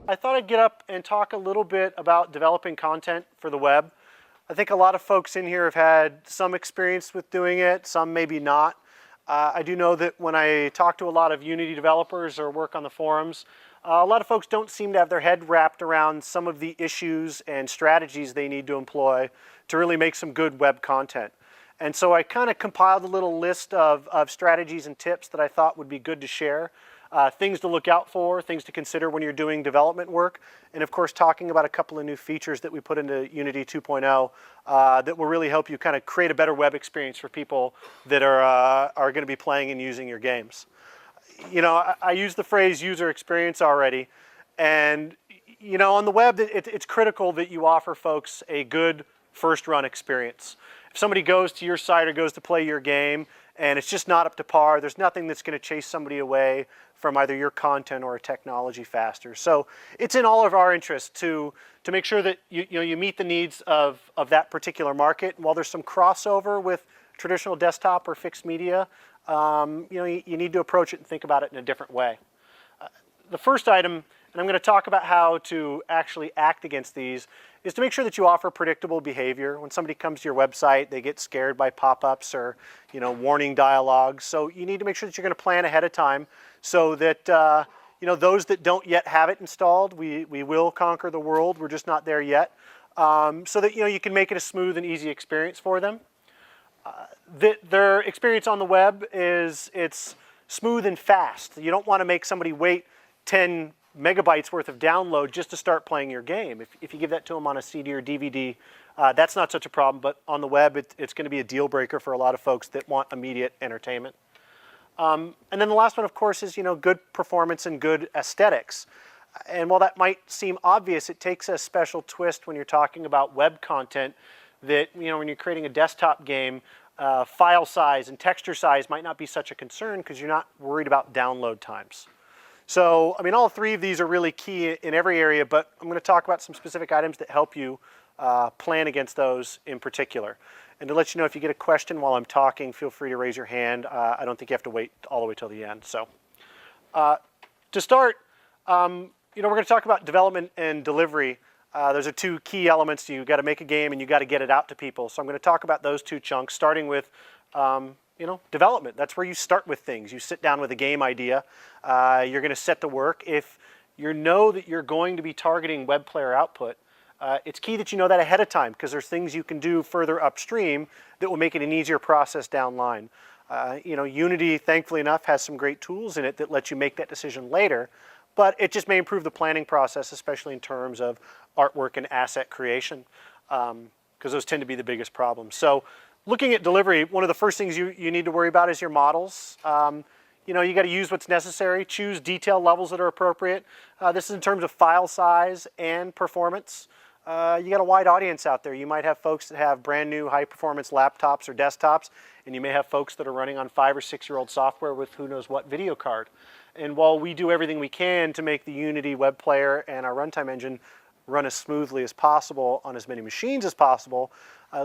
I thought I'd get up and talk a little bit about developing content for the web. I think a lot of folks in here have had some experience with doing it, some maybe not. I do know that when I talk to a lot of Unity developers or work on the forums, a lot of folks don't seem to have their head wrapped around some of the issues and strategies they need to employ to really make some good web content. And so I kind of compiled a little list of strategies and tips that I thought would be good to share. Things to look out for, things to consider when you're doing development work, and of course talking about a couple of new features that we put into Unity 2.0 that will really help you kind of create a better web experience for people that are going to be playing and using your games. You know, I used the phrase user experience already, and you know, on the web it's critical that you offer folks a good first run experience. If somebody goes to your site or goes to play your game and it's just not up to par, there's nothing that's going to chase somebody away from either your content or technology faster. So it's in all of our interests to make sure that you meet the needs of that particular market. And while there's some crossover with traditional desktop or fixed media, you need to approach it and think about it in a different way. The first item, and I'm going to talk about how to actually act against these, is to make sure that you offer predictable behavior. When somebody comes to your website, they get scared by pop-ups or warning dialogues. So you need to make sure that you're going to plan ahead of time so that those that don't yet have it installed, we will conquer the world. We're just not there yet. So that you can make it a smooth and easy experience for them. Their experience on the web it's smooth and fast. You don't want to make somebody wait 10 megabytes worth of download just to start playing your game. If you give that to them on a CD or DVD, that's not such a problem, but on the web it's going to be a deal breaker for a lot of folks that want immediate entertainment. And then the last one, of course, is good performance and good aesthetics. And while that might seem obvious, it takes a special twist when you're talking about web content that when you're creating a desktop game, file size and texture size might not be such a concern because you're not worried about download times. So, I mean, all three of these are really key in every area, but I'm going to talk about some specific items that help you plan against those in particular. And to let you know, if you get a question while I'm talking, feel free to raise your hand. I don't think you have to wait all the way till the end. So, to start, we're going to talk about development and delivery. Those are two key elements. You've got to make a game and you've got to get it out to people. So I'm going to talk about those two chunks, starting with development. That's where you start with things. You sit down with a game idea. You're going to set the work. If you know that you're going to be targeting web player output, it's key that you know that ahead of time because there's things you can do further upstream that will make it an easier process down line. Unity, thankfully enough, has some great tools in it that let you make that decision later, but it just may improve the planning process, especially in terms of artwork and asset creation, because those tend to be the biggest problems. So looking at delivery, one of the first things you need to worry about is your models. You got to use what's necessary, choose detail levels that are appropriate. This is in terms of file size and performance. You got a wide audience out there. You might have folks that have brand new high performance laptops or desktops, and you may have folks that are running on 5 or 6 year old software with who knows what video card. And while we do everything we can to make the Unity web player and our runtime engine run as smoothly as possible on as many machines as possible,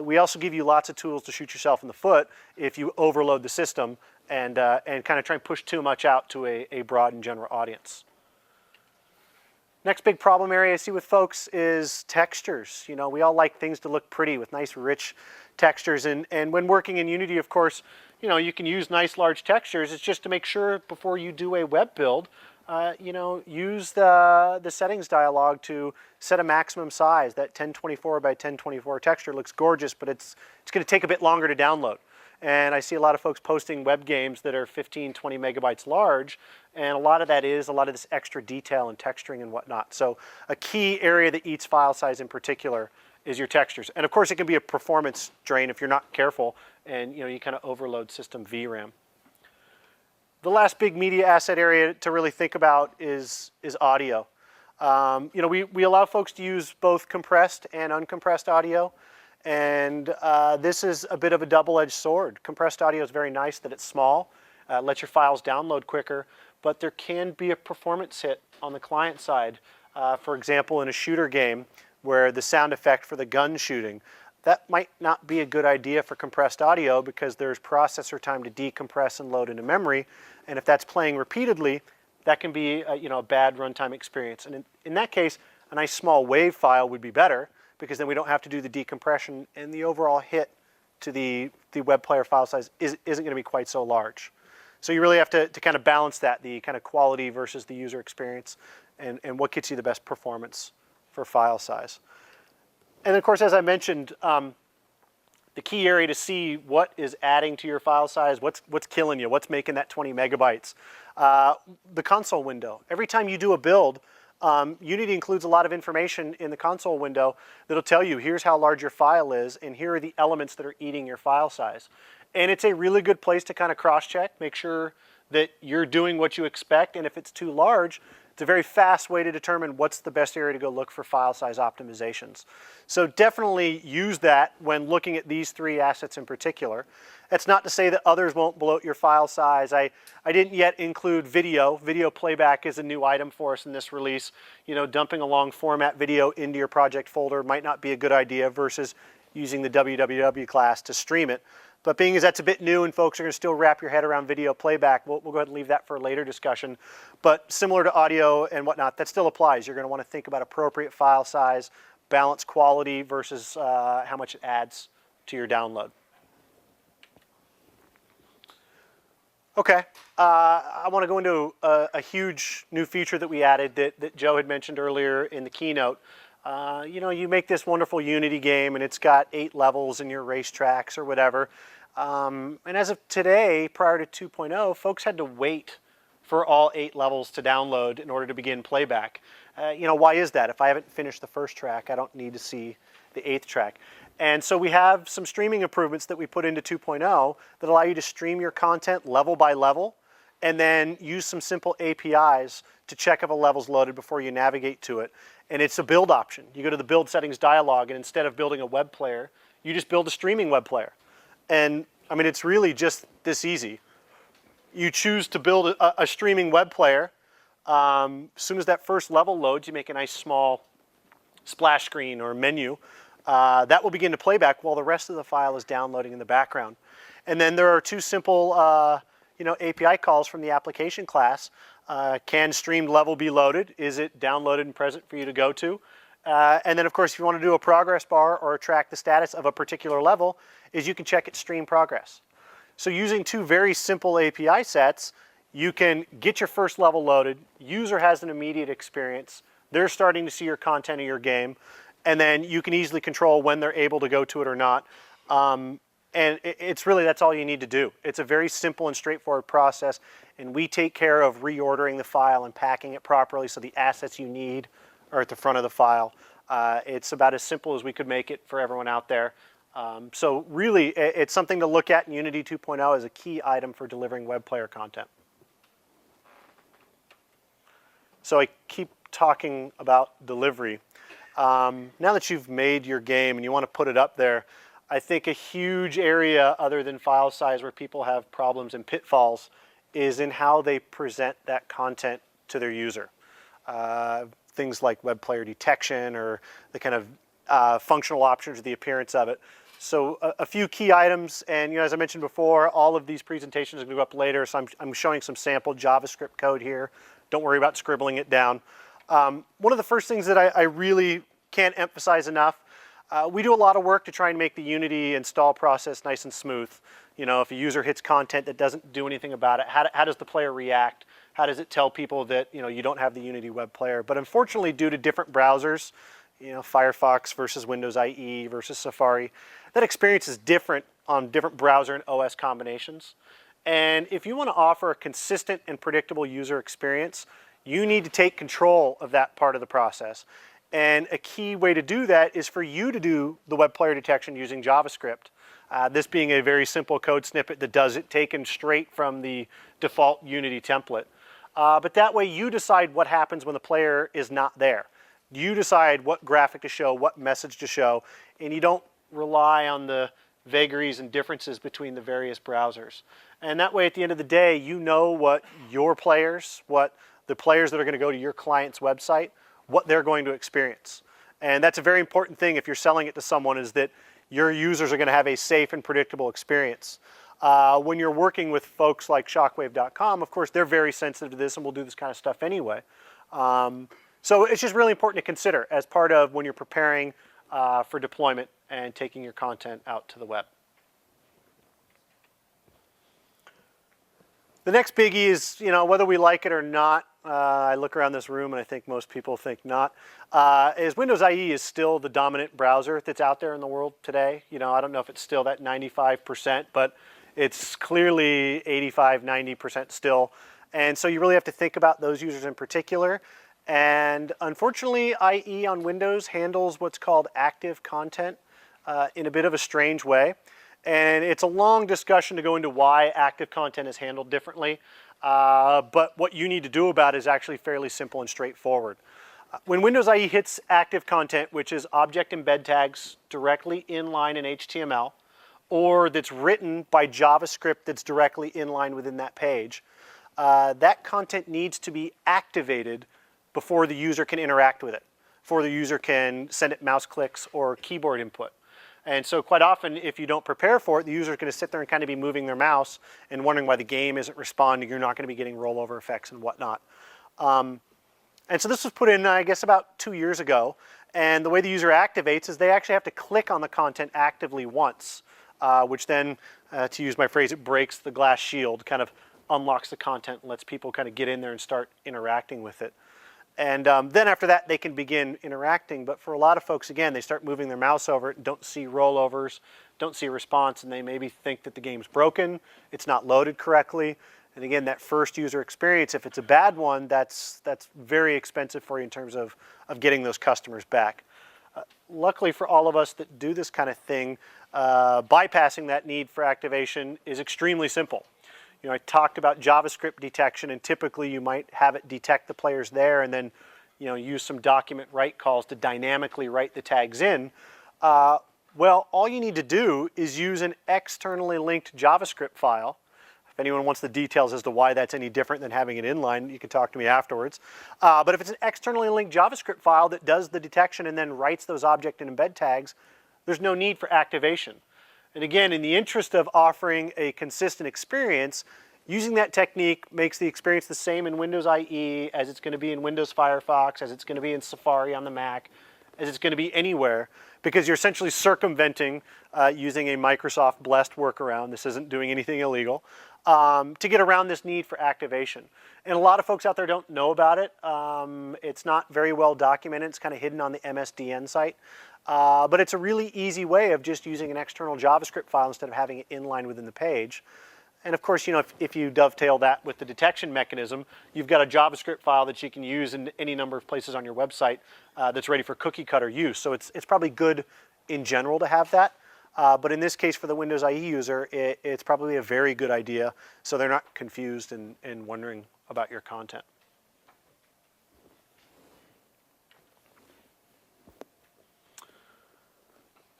we also give you lots of tools to shoot yourself in the foot if you overload the system and kind of try and push too much out to a broad and general audience. Next big problem area I see with folks is textures. We all like things to look pretty with nice rich textures, and when working in Unity, of course, you can use nice large textures. It's just to make sure before you do a web build, use the settings dialog to set a maximum size. That 1024 by 1024 texture looks gorgeous, but it's going to take a bit longer to download. And I see a lot of folks posting web games that are 15, 20 megabytes large, and a lot of that is a lot of this extra detail and texturing and whatnot. So a key area that eats file size in particular is your textures. And of course it can be a performance drain if you're not careful and you kind of overload system VRAM. The last big media asset area to really think about is audio. We allow folks to use both compressed and uncompressed audio. And this is a bit of a double-edged sword. Compressed audio is very nice that it's small, lets your files download quicker, but there can be a performance hit on the client side. For example, in a shooter game where the sound effect for the gun shooting, that might not be a good idea for compressed audio because there's processor time to decompress and load into memory. And if that's playing repeatedly, that can be a bad runtime experience. And in that case, a nice small WAV file would be better, because then we don't have to do the decompression, and the overall hit to the web player file size isn't going to be quite so large. So you really have to kind of balance that, the kind of quality versus the user experience, and what gets you the best performance for file size. And of course, as I mentioned, the key area to see what is adding to your file size, what's killing you, what's making that 20 megabytes. The console window. Every time you do a build, Unity includes a lot of information in the console window that'll tell you, here's how large your file is, and here are the elements that are eating your file size. And it's a really good place to kind of cross-check, make sure that you're doing what you expect, and if it's too large, it's a very fast way to determine what's the best area to go look for file size optimizations. So definitely use that when looking at these three assets in particular. That's not to say that others won't bloat your file size. I didn't yet include video. Video playback is a new item for us in this release. Dumping a long format video into your project folder might not be a good idea versus using the www class to stream it. But being as that's a bit new and folks are going to still wrap your head around video playback, we'll go ahead and leave that for a later discussion. But similar to audio and whatnot, that still applies. You're going to want to think about appropriate file size, balance quality versus how much it adds to your download. Okay, I want to go into a huge new feature that we added that Joe had mentioned earlier in the keynote. You make this wonderful Unity game and it's got 8 levels in your racetracks or whatever. And as of today, prior to 2.0, folks had to wait for all 8 levels to download in order to begin playback. Why is that? If I haven't finished the first track, I don't need to see the 8th track. And so we have some streaming improvements that we put into 2.0 that allow you to stream your content level by level, and then use some simple APIs to check if a level's loaded before you navigate to it. And it's a build option. You go to the build settings dialog, and instead of building a web player, you just build a streaming web player. And I mean, it's really just this easy. You choose to build a streaming web player. As soon as that first level loads, you make a nice small splash screen or menu. That will begin to playback while the rest of the file is downloading in the background. And then there are 2 simple API calls from the application class. Can streamed level be loaded? Is it downloaded and present for you to go to? And then, of course, if you want to do a progress bar or track the status of a particular level, is you can check its stream progress. So using 2 very simple API sets, you can get your first level loaded. User has an immediate experience. They're starting to see your content of your game. And then you can easily control when they're able to go to it or not. And it's really, that's all you need to do. It's a very simple and straightforward process. And we take care of reordering the file and packing it properly so the assets you need are at the front of the file. It's about as simple as we could make it for everyone out there. So really, it's something to look at in Unity 2.0 as a key item for delivering web player content. So I keep talking about delivery. Now that you've made your game and you want to put it up there, I think a huge area other than file size where people have problems and pitfalls is in how they present that content to their user. Things like web player detection or the kind of functional options or the appearance of it. So a few key items, and as I mentioned before, all of these presentations are going to go up later, so I'm showing some sample JavaScript code here. Don't worry about scribbling it down. One of the first things that I really can't emphasize enough, we do a lot of work to try and make the Unity install process nice and smooth. If a user hits content that doesn't do anything about it, how does the player react? How does it tell people that you don't have the Unity web player? But unfortunately, due to different browsers, Firefox versus Windows IE versus Safari, that experience is different on different browser and OS combinations. And if you want to offer a consistent and predictable user experience, you need to take control of that part of the process. And a key way to do that is for you to do the web player detection using JavaScript. This being a very simple code snippet that does it taken straight from the default Unity template. But that way you decide what happens when the player is not there. You decide what graphic to show, what message to show, and you don't rely on the vagaries and differences between the various browsers. And that way at the end of the day, you know what your players, what the players that are going to go to your client's website, what they're going to experience. And that's a very important thing if you're selling it to someone, is that your users are going to have a safe and predictable experience. When you're working with folks like Shockwave.com, of course, they're very sensitive to this and will do this kind of stuff anyway. So it's just really important to consider as part of when you're preparing for deployment and taking your content out to the web. The next biggie is, whether we like it or not, I look around this room and I think most people think not, is Windows IE is still the dominant browser that's out there in the world today. I don't know if it's still that 95%, but it's clearly 85, 90% still. And so you really have to think about those users in particular. And unfortunately, IE on Windows handles what's called active content in a bit of a strange way. And it's a long discussion to go into why active content is handled differently. But what you need to do about it is actually fairly simple and straightforward. When Windows IE hits active content, which is object embed tags directly inline in HTML, or that's written by JavaScript that's directly inline within that page, that content needs to be activated before the user can interact with it, before the user can send it mouse clicks or keyboard input. And so quite often, if you don't prepare for it, the user is going to sit there and kind of be moving their mouse and wondering why the game isn't responding. You're not going to be getting rollover effects and whatnot. And so this was put in, I guess, about 2 years ago. And the way the user activates is they actually have to click on the content actively once, which then, to use my phrase, it breaks the glass shield, kind of unlocks the content and lets people kind of get in there and start interacting with it. And then after that, they can begin interacting. But for a lot of folks, again, they start moving their mouse over it and don't see rollovers, don't see a response, and they maybe think that the game's broken, it's not loaded correctly. And again, that first user experience, if it's a bad one, that's very expensive for you in terms of getting those customers back. Luckily for all of us that do this kind of thing, bypassing that need for activation is extremely simple. I talked about JavaScript detection, and typically you might have it detect the players there and then use some document write calls to dynamically write the tags in. Well, all you need to do is use an externally linked JavaScript file. If anyone wants the details as to why that's any different than having it inline, you can talk to me afterwards. But if it's an externally linked JavaScript file that does the detection and then writes those object and embed tags, there's no need for activation. And again, in the interest of offering a consistent experience, using that technique makes the experience the same in Windows IE as it's going to be in Windows Firefox, as it's going to be in Safari on the Mac, as it's going to be anywhere, because you're essentially circumventing using a Microsoft blessed workaround. This isn't doing anything illegal, to get around this need for activation. And a lot of folks out there don't know about it. It's not very well documented. It's kind of hidden on the MSDN site. But it's a really easy way of just using an external JavaScript file instead of having it inline within the page. And of course, if you dovetail that with the detection mechanism, you've got a JavaScript file that you can use in any number of places on your website that's ready for cookie cutter use. So it's probably good in general to have that. But in this case, for the Windows IE user, it's probably a very good idea, so they're not confused and wondering about your content.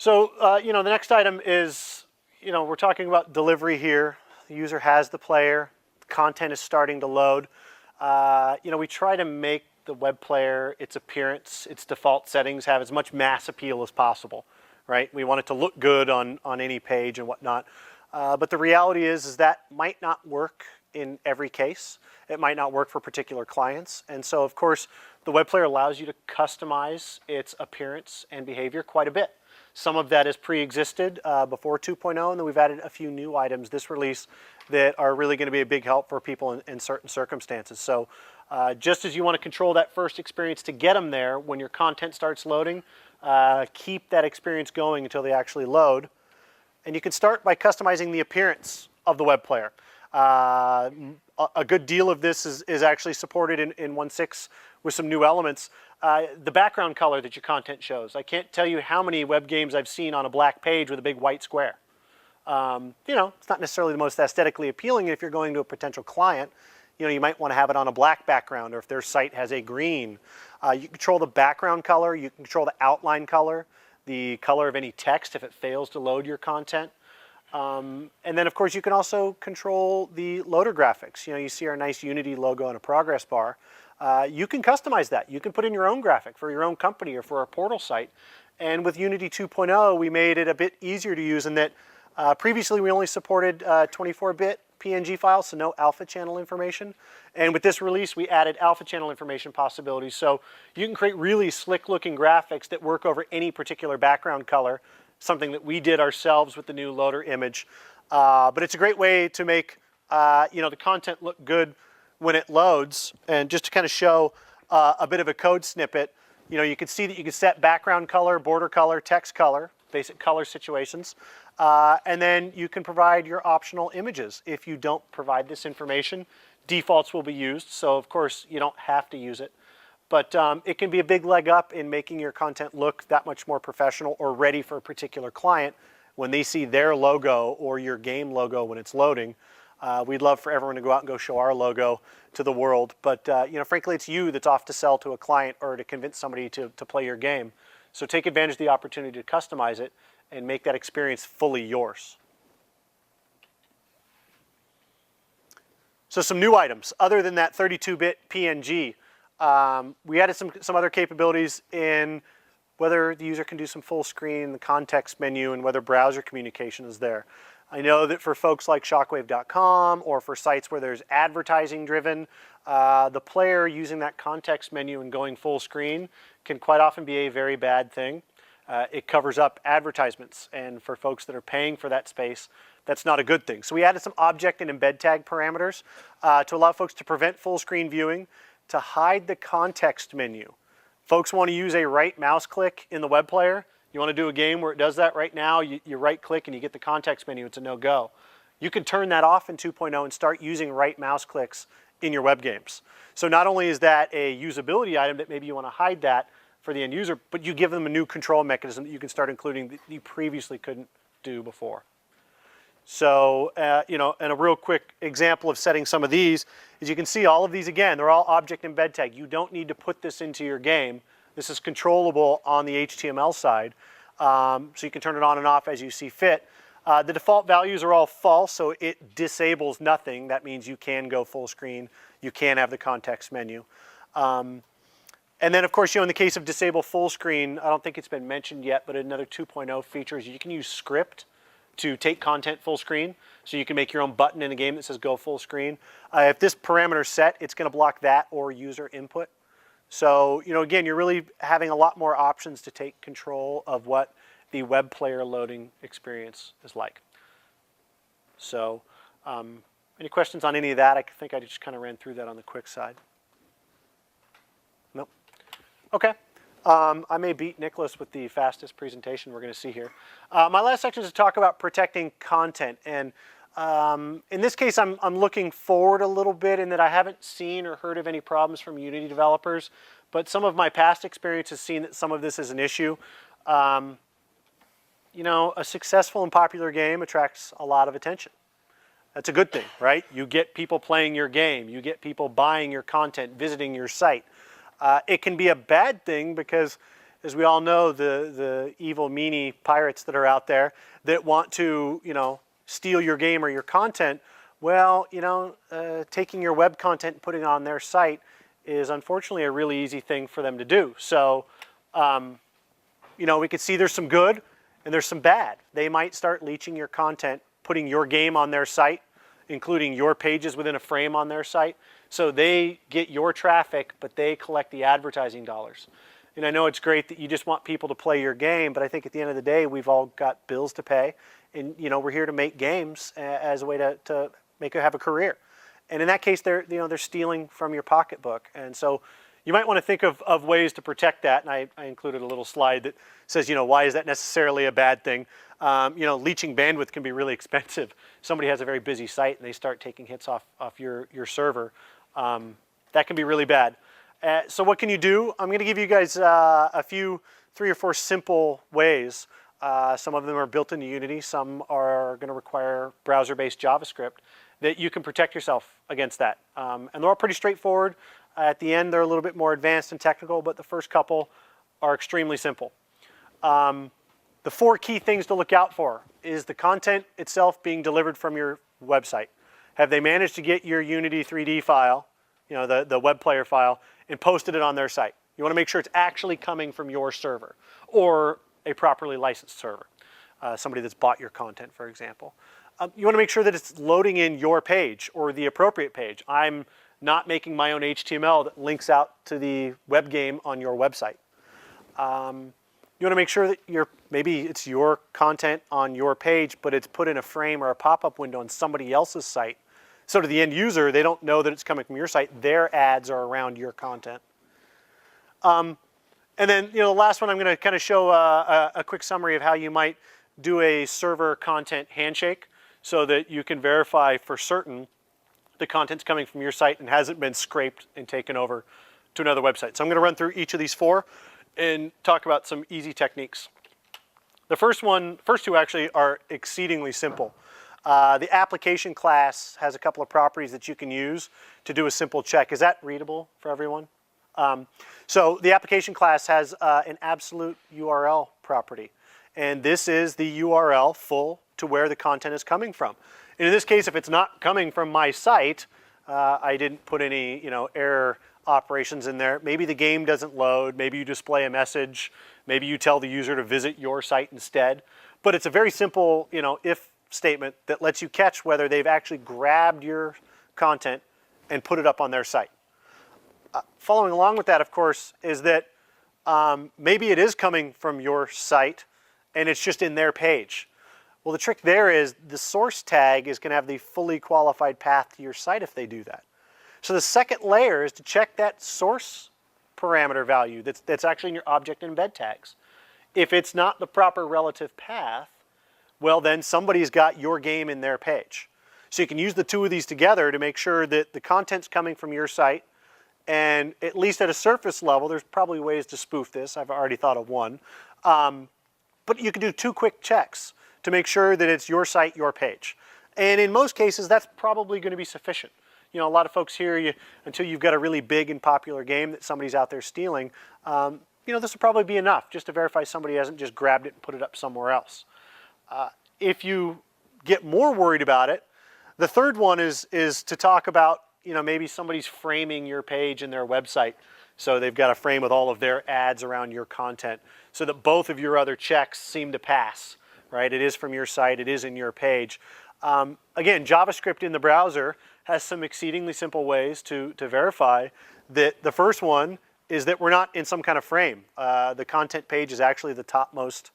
So, the next item is, we're talking about delivery here. The user has the player, the content is starting to load. We try to make the web player, its appearance, its default settings have as much mass appeal as possible, right? We want it to look good on any page and whatnot. But the reality is that might not work in every case. It might not work for particular clients. And so, of course, the web player allows you to customize its appearance and behavior quite a bit. Some of that is pre-existed before 2.0, and then we've added a few new items this release that are really going to be a big help for people in certain circumstances. So just as you want to control that first experience to get them there, when your content starts loading, keep that experience going until they actually load. And you can start by customizing the appearance of the web player. A good deal of this is actually supported in 1.6 with some new elements. The background color that your content shows. I can't tell you how many web games I've seen on a black page with a big white square. It's not necessarily the most aesthetically appealing. If you're going to a potential client, you might want to have it on a black background, or if their site has a green. You control the background color. You can control the outline color, the color of any text if it fails to load your content. And then, of course, you can also control the loader graphics. You see our nice Unity logo on a progress bar. You can customize that. You can put in your own graphic for your own company or for a portal site. And with Unity 2.0, we made it a bit easier to use in that Previously, we only supported 24-bit PNG files, so no alpha channel information. And with this release, we added alpha channel information possibilities. So you can create really slick-looking graphics that work over any particular background color, something that we did ourselves with the new loader image. But it's a great way to make the content look good when it loads. And just to kind of show a bit of a code snippet, you can see that you can set background color, border color, text color, basic color situations. And then you can provide your optional images. If you don't provide this information, defaults will be used. So of course, you don't have to use it. But it can be a big leg up in making your content look that much more professional or ready for a particular client when they see their logo or your game logo when it's loading. We'd love for everyone to go out and go show our logo to the world. But frankly, it's you that's off to sell to a client or to convince somebody to play your game. So take advantage of the opportunity to customize it and make that experience fully yours. So some new items. Other than that 32-bit PNG, we added some other capabilities in whether the user can do some full screen, the context menu, and whether browser communication is there. I know that for folks like shockwave.com or for sites where there's advertising driven, the player using that context menu and going full screen can quite often be a very bad thing. It covers up advertisements, and for folks that are paying for that space, that's not a good thing. So we added some object and embed tag parameters to allow folks to prevent full screen viewing, to hide the context menu. Folks want to use a right mouse click in the web player. You want to do a game where it does that right now, you right click and you get the context menu, it's a no-go. You can turn that off in 2.0 and start using right mouse clicks in your web games. So not only is that a usability item that maybe you want to hide that for the end user, but you give them a new control mechanism that you can start including that you previously couldn't do before. So, and a real quick example of setting some of these is you can see all of these again, they're all object embed tag. You don't need to put this into your game. This is controllable on the HTML side, so you can turn it on and off as you see fit. The default values are all false, so it disables nothing. That means you can go full screen. You can have the context menu. And then, of course, in the case of disable full screen, I don't think it's been mentioned yet, but another 2.0 feature is you can use script to take content full screen. So you can make your own button in a game that says go full screen. If this parameter is set, it's going to block that or user input. So, again, you're really having a lot more options to take control of what the web player loading experience is like. So, any questions on any of that? I think I just kind of ran through that on the quick side. Nope. Okay. I may beat Nicholas with the fastest presentation we're going to see here. My last section is to talk about protecting content. And in this case, I'm looking forward a little bit in that I haven't seen or heard of any problems from Unity developers, but some of my past experience has seen that some of this is an issue. A successful and popular game attracts a lot of attention. That's a good thing, right? You get people playing your game. You get people buying your content, visiting your site. It can be a bad thing because, as we all know, the evil, meanie pirates that are out there that want to, steal your game or your content, well, taking your web content and putting it on their site is unfortunately a really easy thing for them to do. So, we could see there's some good and there's some bad. They might start leeching your content, putting your game on their site, including your pages within a frame on their site. So they get your traffic, but they collect the advertising dollars. And I know it's great that you just want people to play your game, but I think at the end of the day, we've all got bills to pay. And we're here to make games as a way to make it have a career. And in that case, they're stealing from your pocketbook. And so you might want to think of ways to protect that. And I included a little slide that says, why is that necessarily a bad thing? Leeching bandwidth can be really expensive. Somebody has a very busy site and they start taking hits off your server. That can be really bad. So what can you do? I'm going to give you guys a few, 3 or 4 simple ways. Some of them are built into Unity. Some are going to require browser-based JavaScript that you can protect yourself against that. And they're all pretty straightforward. At the end, they're a little bit more advanced and technical, but the first couple are extremely simple. The 4 key things to look out for is the content itself being delivered from your website. Have they managed to get your Unity 3D file, the web player file, and posted it on their site? You want to make sure it's actually coming from your server or a properly licensed server. somebody that's bought your content, for example. You want to make sure that it's loading in your page or the appropriate page. I'm not making my own HTML that links out to the web game on your website. You want to make sure that maybe it's your content on your page, but it's put in a frame or a pop-up window on somebody else's site. So to the end user, they don't know that it's coming from your site. Their ads are around your content. And then the last one, I'm going to kind of show a quick summary of how you might do a server content handshake so that you can verify for certain the content's coming from your site and hasn't been scraped and taken over to another website. So I'm going to run through each of these 4 and talk about some easy techniques. The first two actually are exceedingly simple. The application class has a couple of properties that you can use to do a simple check. Is that readable for everyone? So the application class has an absolute URL property. And this is the URL full to where the content is coming from. And in this case, if it's not coming from my site, I didn't put any error operations in there. Maybe the game doesn't load. Maybe you display a message. Maybe you tell the user to visit your site instead. But it's a very simple if statement that lets you catch whether they've actually grabbed your content and put it up on their site. Following along with that, of course, is that maybe it is coming from your site and it's just in their page. Well, the trick there is the source tag is going to have the fully qualified path to your site if they do that. So the second layer is to check that source parameter value that's actually in your object embed tags. If it's not the proper relative path, well then somebody's got your game in their page. So you can use the 2 of these together to make sure that the content's coming from your site, and at least at a surface level, there's probably ways to spoof this. I've already thought of one. But you can do 2 quick checks to make sure that it's your site, your page. And in most cases, that's probably going to be sufficient. A lot of folks here, until you've got a really big and popular game that somebody's out there stealing, this will probably be enough just to verify somebody hasn't just grabbed it and put it up somewhere else. If you get more worried about it, the third one is to talk about, maybe somebody's framing your page in their website. So they've got a frame with all of their ads around your content so that both of your other checks seem to pass, right? It is from your site, it is in your page. Again, JavaScript in the browser has some exceedingly simple ways to verify that. The first one is that we're not in some kind of frame. The content page is actually the topmost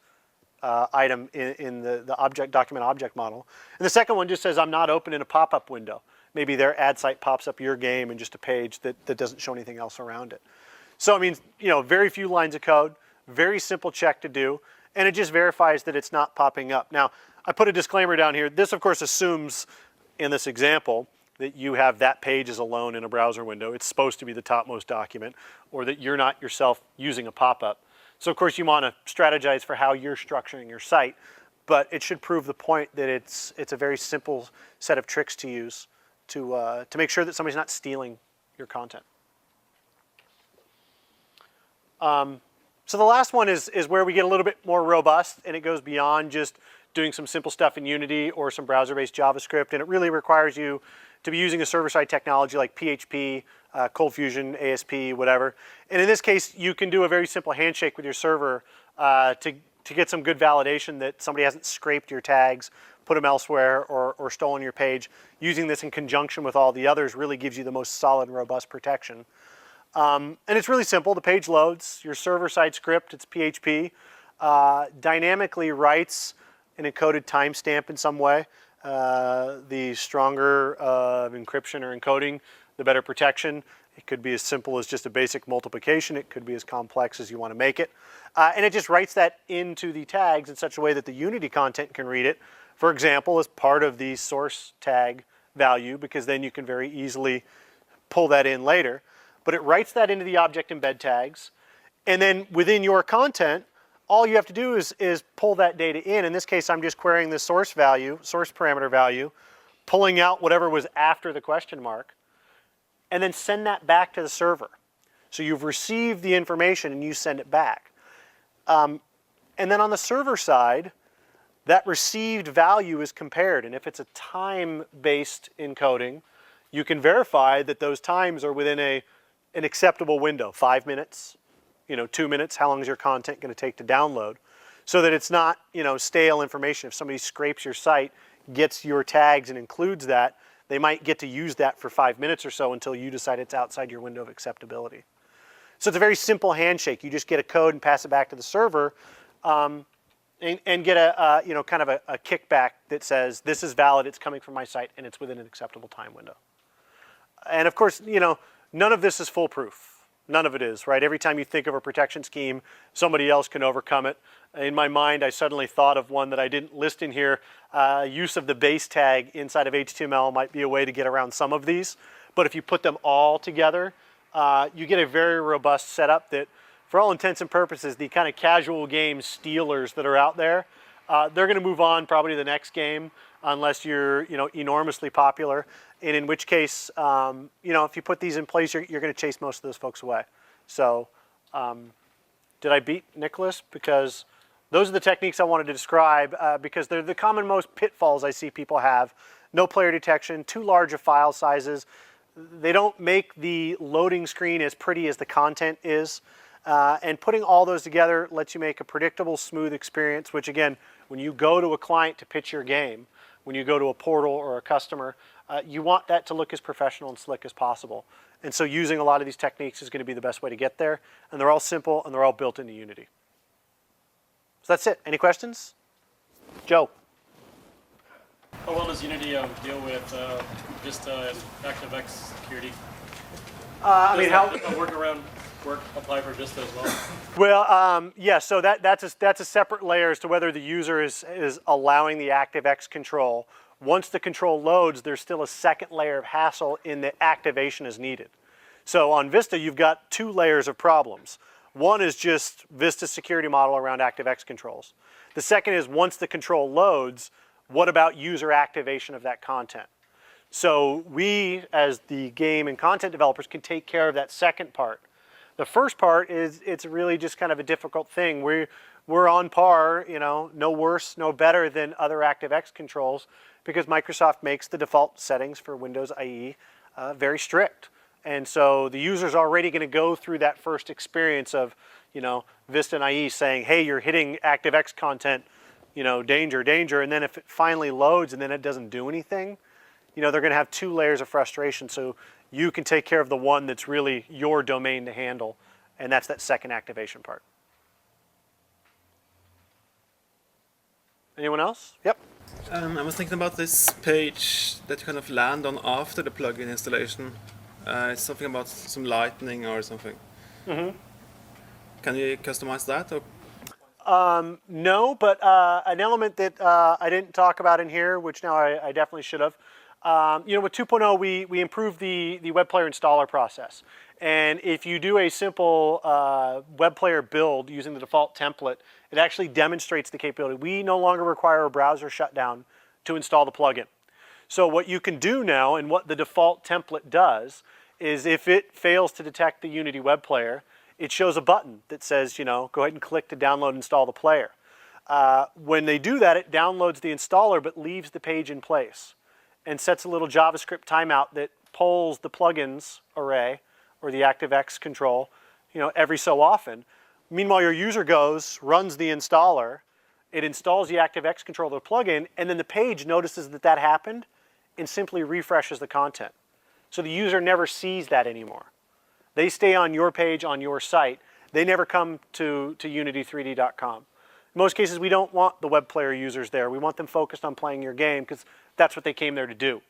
item in the object document object model. And the second one just says I'm not open in a pop-up window. Maybe their ad site pops up your game in just a page that doesn't show anything else around it. So I mean, very few lines of code, very simple check to do, and it just verifies that it's not popping up. Now, I put a disclaimer down here. This, of course, assumes in this example that you have that page as alone in a browser window. It's supposed to be the topmost document, or that you're not yourself using a pop-up. So, of course, you want to strategize for how you're structuring your site, but it should prove the point that it's a very simple set of tricks to use to make sure that somebody's not stealing your content. So the last one is where we get a little bit more robust, and it goes beyond just doing some simple stuff in Unity or some browser-based JavaScript, and it really requires you to be using a server-side technology like PHP, Cold Fusion, ASP, whatever. And in this case, you can do a very simple handshake with your server to get some good validation that somebody hasn't scraped your tags, put them elsewhere, or stolen your page. Using this in conjunction with all the others really gives you the most solid and robust protection. And it's really simple. The page loads. Your server-side script, it's PHP, dynamically writes an encoded timestamp in some way. The stronger encryption or encoding, the better protection. It could be as simple as just a basic multiplication. It could be as complex as you want to make it. And it just writes that into the tags in such a way that the Unity content can read it, for example, as part of the source tag value, because then you can very easily pull that in later. But it writes that into the object embed tags. And then within your content, all you have to do is pull that data in. In this case, I'm just querying the source value, source parameter value, pulling out whatever was after the question mark, and then send that back to the server. So you've received the information and you send it back. And then on the server side, that received value is compared. And if it's a time-based encoding, you can verify that those times are within an acceptable window, 5 minutes, 2 minutes, how long is your content going to take to download? so that it's not, stale information. If somebody scrapes your site, gets your tags and includes that, they might get to use that for 5 minutes or so until you decide it's outside your window of acceptability. So it's a very simple handshake. You just get a code and pass it back to the server, and get a kind of a kickback that says this is valid, it's coming from my site, and it's within an acceptable time window. And of course, none of this is foolproof. None of it is, right? Every time you think of a protection scheme, somebody else can overcome it. In my mind, I suddenly thought of one that I didn't list in here. Use of the base tag inside of HTML might be a way to get around some of these. But if you put them all together, you get a very robust setup that, for all intents and purposes, the kind of casual game stealers that are out there, they're going to move on probably to the next game unless you're enormously popular. And in which case, if you put these in place, you're going to chase most of those folks away. So did I beat Nicholas? Because those are the techniques I wanted to describe because they're the common most pitfalls I see people have. No player detection, too large of file sizes. They don't make the loading screen as pretty as the content is. And putting all those together lets you make a predictable, smooth experience, which again, when you go to a client to pitch your game, when you go to a portal or a customer, you want that to look as professional and slick as possible. And so using a lot of these techniques is going to be the best way to get there. And they're all simple and they're all built into Unity. So that's it. Any questions? Joe. How well does Unity deal with Vista and ActiveX security? How does a workaround apply for Vista as well? Well, yeah. So that's a separate layer as to whether the user is allowing the ActiveX control. Once the control loads, there's still a second layer of hassle in that activation is needed. So on Vista, you've got 2 layers of problems. One is just Vista's security model around ActiveX controls. The second is once the control loads, what about user activation of that content? So we, as the game and content developers, can take care of that second part. The first part is it's really just kind of a difficult thing. We're on par, no worse, no better than other ActiveX controls because Microsoft makes the default settings for Windows IE very strict. And so the user's already going to go through that first experience of, Vista and IE saying, hey, you're hitting ActiveX content, danger, danger. And then if it finally loads and then it doesn't do anything, they're going to have 2 layers of frustration. So you can take care of the one that's really your domain to handle. And that's that second activation part. Anyone else? Yep. I was thinking about this page that you kind of land on after the plugin installation. It's something about some lightning or something. Mm-hmm. Can you customize that? Or? No, but an element that I didn't talk about in here, which now I definitely should have. With 2.0, we improved the web player installer process. And if you do a simple web player build using the default template, it actually demonstrates the capability. We no longer require a browser shutdown to install the plugin. So what you can do now, and what the default template does, is if it fails to detect the Unity web player, it shows a button that says, go ahead and click to download and install the player. When they do that, it downloads the installer but leaves the page in place and sets a little JavaScript timeout that polls the plugins array or the ActiveX control, every so often. Meanwhile, your user goes, runs the installer, it installs the ActiveX control of the plugin, and then the page notices that that happened and simply refreshes the content. So the user never sees that anymore. They stay on your page, on your site. They never come to unity3d.com. In most cases, we don't want the web player users there. We want them focused on playing your game because that's what they came there to do.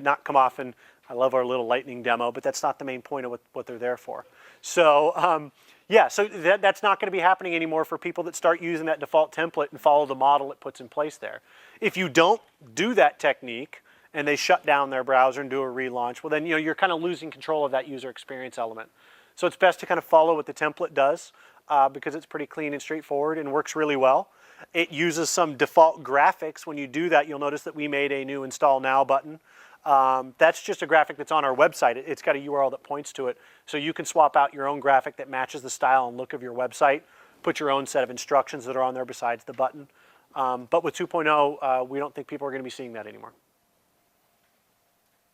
Not come off and, I love our little lightning demo, but that's not the main point of what they're there for. So yeah, so that's not going to be happening anymore for people that start using that default template and follow the model it puts in place there. If you don't do that technique and they shut down their browser and do a relaunch, well then you're kind of losing control of that user experience element. So it's best to kind of follow what the template does because it's pretty clean and straightforward and works really well. It uses some default graphics. When you do that, you'll notice that we made a new Install Now button. That's just a graphic that's on our website. It's got a URL that points to it. So you can swap out your own graphic that matches the style and look of your website, put your own set of instructions that are on there besides the button. But with 2.0, we don't think people are going to be seeing that anymore.